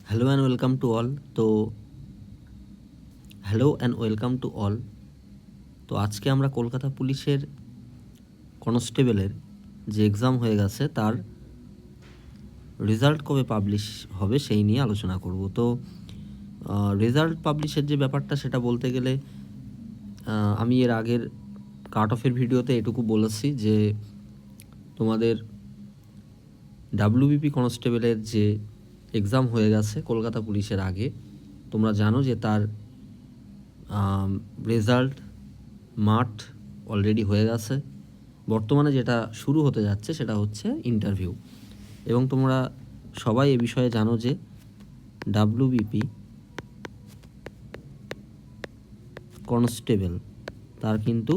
Hello and welcome to all. তো hello and welcome to all. তো আজকে আমরা কলকাতা পুলিশের কনস্টেবলের যে এক্সাম হয়ে গেছে তার রেজাল্ট কবে পাবলিশ হবে সেই নিয়ে আলোচনা করব। তো রেজাল্ট পাবলিশের যে ব্যাপারটা সেটা বলতে গেলে আমি এর আগের কাট অফের ভিডিওতে এটুকু বলেছি যে তোমাদের ডাব্লিউবিপি কনস্টেবলের যে এক্সাম হয়ে গেছে কলকাতা পুলিশের আগে, তোমরা জানো যে তার রেজাল্ট মাঠ অলরেডি হয়ে গেছে। বর্তমানে যেটা শুরু হতে যাচ্ছে সেটা হচ্ছে ইন্টারভিউ, এবং তোমরা সবাই এ বিষয়ে জানো যে ডাব্লিউবিপি কনস্টেবল তার কিন্তু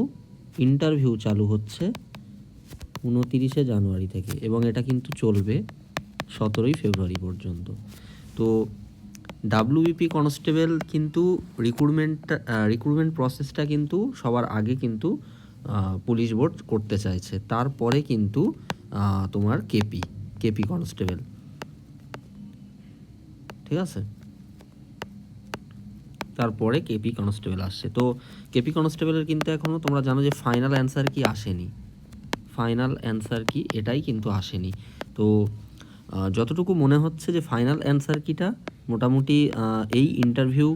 ইন্টারভিউ চালু হচ্ছে 29শে জানুয়ারি থেকে, এবং এটা কিন্তু চলবে 17ই ফেব্রুয়ারি পর্যন্ত। তো ডাব্লিউবিপি কনস্টেবল কিন্তু রিক্রুটমেন্ট প্রসেসটা কিন্তু সবার আগে কিন্তু পুলিশ বোর্ড করতে চাইছে। তারপরে কিন্তু তোমার কেপি কনস্টেবল, ঠিক আছে, তারপরে কেপি কনস্টেবল আসছে। তো কেপি কনস্টেবলের কিন্তু এখনও তোমরা জানো যে ফাইনাল অ্যান্সার কি আসেনি, ফাইনাল অ্যান্সার কি এটাই কিন্তু আসেনি। তো যতটুকু মনে হচ্ছে যে ফাইনাল অ্যান্সার কিটা মোটামুটি এই ইন্টারভিউ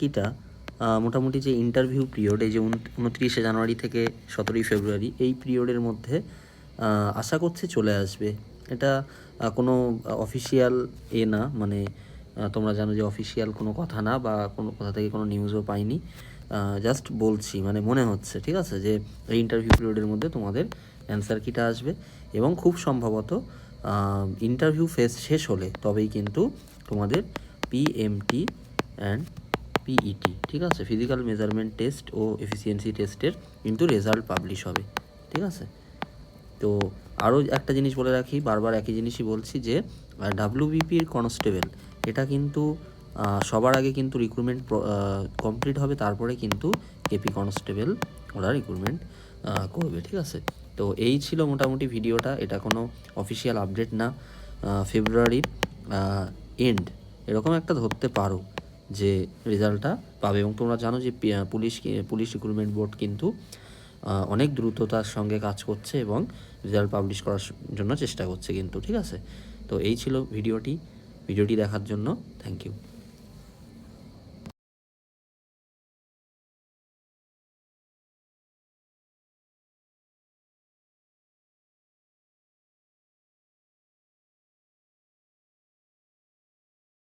কিটা মোটামুটি যে ইন্টারভিউ পিরিয়ড, এই যে 29শে জানুয়ারি থেকে 17ই ফেব্রুয়ারি, এই পিরিয়ডের মধ্যে আশা করছি চলে আসবে। এটা কোনো অফিসিয়াল না, মানে তোমরা জানো যে অফিসিয়াল কোনো কথা না, বা কোনো কথা থেকে কোনো নিউজও পাইনি, জাস্ট বলছি, মানে মনে হচ্ছে, ঠিক আছে, যে এই ইন্টারভিউ পিরিয়ডের মধ্যে তোমাদের অ্যান্সার কিটা আসবে। এবং খুব সম্ভবত ইন্টারভিউ ফেজ শেষ হলে তবেই কিন্তু তোমাদের পিএমটি অ্যান্ড পিইটি, ঠিক আছে, ফিজিক্যাল মেজারমেন্ট টেস্ট ও এফিসিয়েন্সি টেস্টের কিন্তু রেজাল্ট পাবলিশ হবে, ঠিক আছে। তো আরও একটা জিনিস বলে রাখি, বারবার একই জিনিসই বলছি, যে ডাব্লিউবিপির কনস্টেবল এটা কিন্তু সবার আগে কিন্তু রিক্রুটমেন্ট কমপ্লিট হবে, তারপরে কিন্তু কেপি কনস্টেবল ওরা রিক্রুটমেন্ট করবে, ঠিক আছে। তো এই ছিল মোটামুটি ভিডিওটা, এটা কোনো অফিসিয়াল আপডেট না। ফেব্রুয়ারির এন্ড এরকম একটা ধরতে পারো যে রেজাল্টটা পাবে। এবং তোমরা জানো যে পুলিশ রিক্রুটমেন্ট বোর্ড কিন্তু অনেক দ্রুততার সঙ্গে কাজ করছে এবং রেজাল্ট পাবলিশ করার জন্য চেষ্টা করছে কিন্তু, ঠিক আছে। তো এই ছিল ভিডিওটি দেখার জন্য থ্যাংক ইউ।